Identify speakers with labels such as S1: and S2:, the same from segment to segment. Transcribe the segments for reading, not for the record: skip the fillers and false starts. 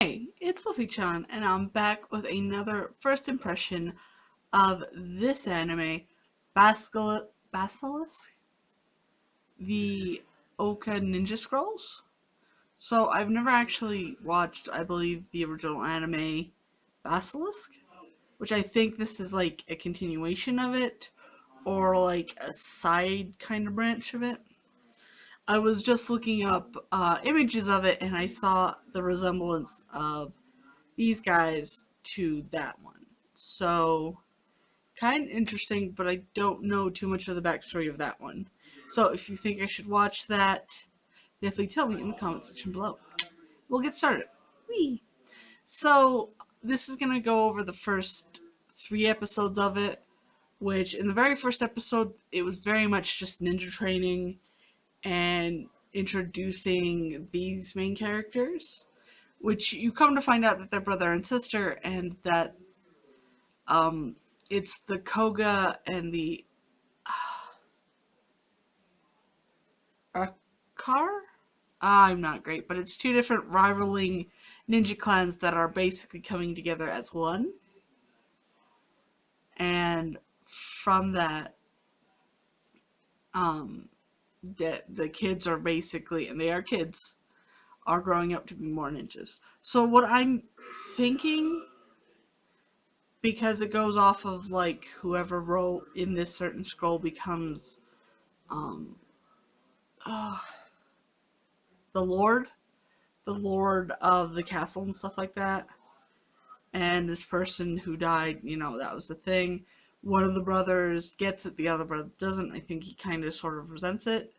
S1: Hey, it's Wolfy-Chan, and I'm back with another first impression of this anime, Basilisk, the Ouka Ninja Scrolls. So I've never actually watched, I believe, the original anime Basilisk, which I think this is like a continuation of it, or like a side kind of branch of it. I was just looking up images of it, and I saw the resemblance of these guys to that one. So, kind of interesting, but I don't know too much of the backstory of that one. So, if you think I should watch that, definitely tell me in the comment section below. We'll get started. Whee! So, this is going to go over the first 3 episodes of it, which in the very first episode, it was very much just ninja training and introducing these main characters, which you come to find out that they're brother and sister, and that um, it's the Koga and the Akar. I'm not great, but it's two different rivaling ninja clans that are basically coming together as one. And from that, um, the kids are basically, and they are kids, are growing up to be more ninjas. So what I'm thinking, because it goes off of like whoever wrote in this certain scroll becomes um, uh, the Lord, the Lord of the castle and stuff like that. And this person who died, that was the thing. One of the brothers gets it, the other brother doesn't. I think he kind of sort of resents it.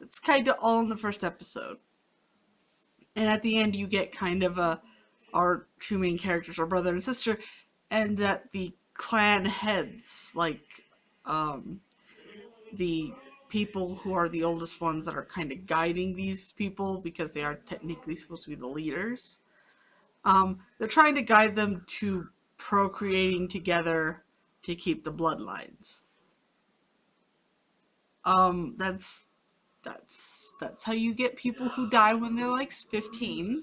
S1: That's kind of all in the first episode. And at the end, you get kind of our two main characters are brother and sister, and that the clan heads, like the people who are the oldest ones that are kind of guiding these people because they are technically supposed to be the leaders. They're trying to guide them to procreating together to keep the bloodlines. That's that's how you get people who die when they're like 15.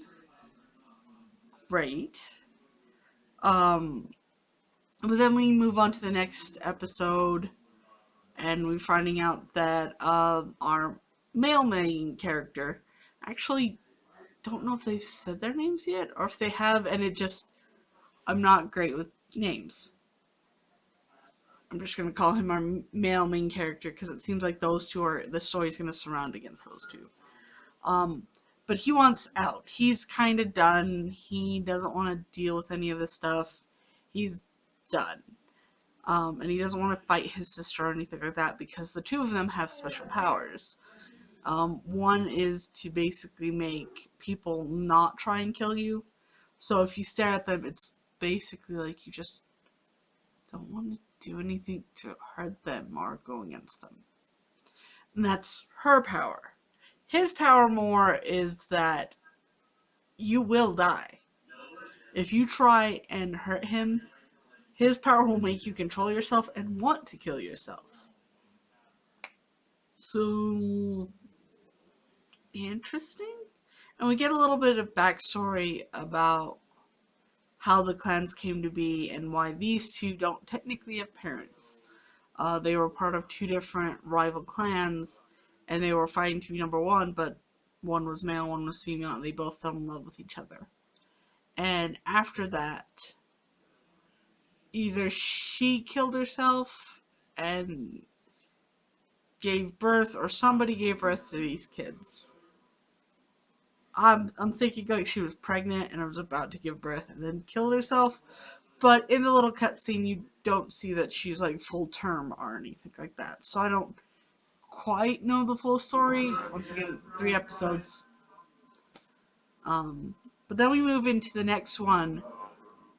S1: Great. Um, but then we move on to the next episode, and we're finding out that our male main character actually don't know if they've said their names yet, or if they have, and it just I'm not great with names. I'm just gonna call him our male main character because it seems like those two are the story's gonna surround against those two. Um, but he wants out. He's kind of done. He doesn't want to deal with any of this stuff. He's done. And he doesn't want to fight his sister or anything like that because the two of them have special powers. One is to basically make people not try and kill you. So if you stare at them, it's basically like you just don't want to do anything to hurt them or go against them. And that's her power. His power more is that you will die. If you try and hurt him, his power will make you control yourself and want to kill yourself. So, interesting. And we get a little bit of backstory about how the clans came to be and why these two don't technically have parents. They were part of two different rival clans, and they were fighting to be number one, but one was male, one was female, and they both fell in love with each other. And after that, either she killed herself and gave birth, or somebody gave birth to these kids. I'm thinking like she was pregnant and was about to give birth and then killed herself. But in the little cutscene, you don't see that she's like full term or anything like that. So I don't quite know the full story. Once again, 3 episodes. But then we move into the next one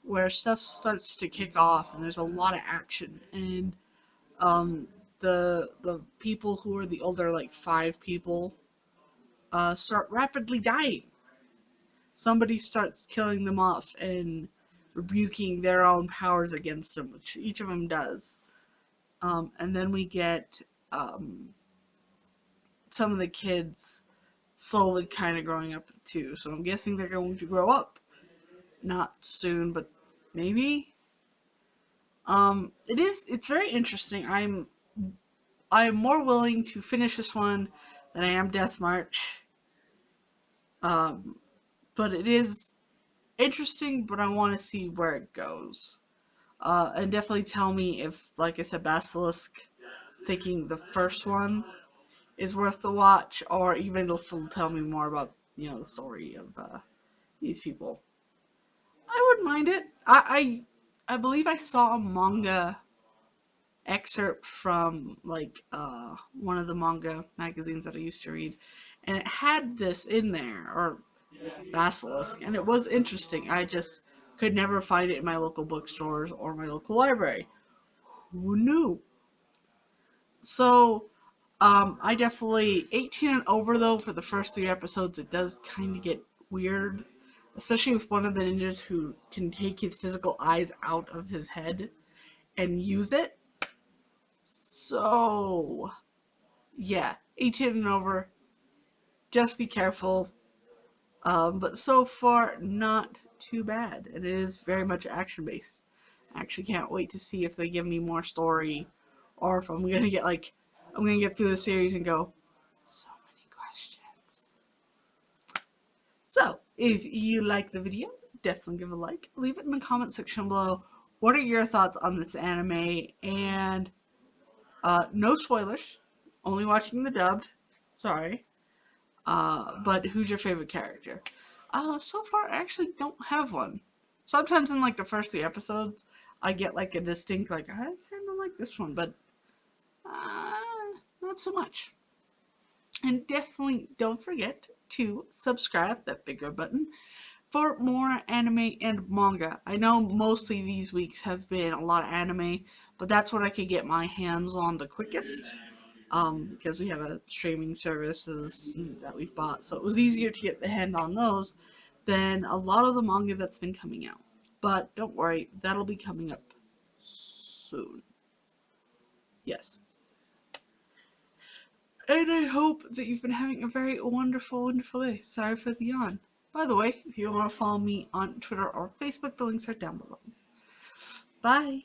S1: where stuff starts to kick off and there's a lot of action, and the people who are the older, like 5 people, start rapidly dying. Somebody starts killing them off and rebuking their own powers against them, which each of them does. And then we get some of the kids slowly kind of growing up too. So I'm guessing they're going to grow up not soon, but maybe. It's very interesting. I'm more willing to finish this one than I am Death March. Um, but it is interesting, but I want to see where it goes. And definitely tell me if, like I said, Basilisk, thinking the first one is worth the watch, or even if it'll tell me more about, the story of these people. I wouldn't mind it. I believe I saw a manga excerpt from like one of the manga magazines that I used to read, and it had this in there, or Basilisk, and it was interesting. I just could never find it in my local bookstores or my local library. Who knew? So, I definitely 18 and over though for the first 3 episodes. It does kind of get weird, especially with one of the ninjas who can take his physical eyes out of his head and use it. So, yeah, 18 and over. Just be careful. But so far, not too bad. And it is very much action based. I actually can't wait to see if they give me more story, or if I'm gonna get through the series and go, so many questions. So, if you like the video, definitely give a like. Leave it in the comment section below. What are your thoughts on this anime? And no spoilers. Only watching the dubbed. Sorry. But who's your favorite character? So far, I actually don't have one. Sometimes in like the first 3 episodes, I get like a distinct like I kind of like this one, but uh, not so much. And definitely don't forget to subscribe, that big red button, for more anime and manga. I know mostly these weeks have been a lot of anime, but that's what I could get my hands on the quickest. Because we have a streaming services that we've bought, so it was easier to get the hand on those than a lot of the manga that's been coming out. But don't worry, that'll be coming up soon. Yes. And I hope that you've been having a very wonderful, wonderful day. Sorry for the yawn. By the way, if you want to follow me on Twitter or Facebook, the links are down below. Bye!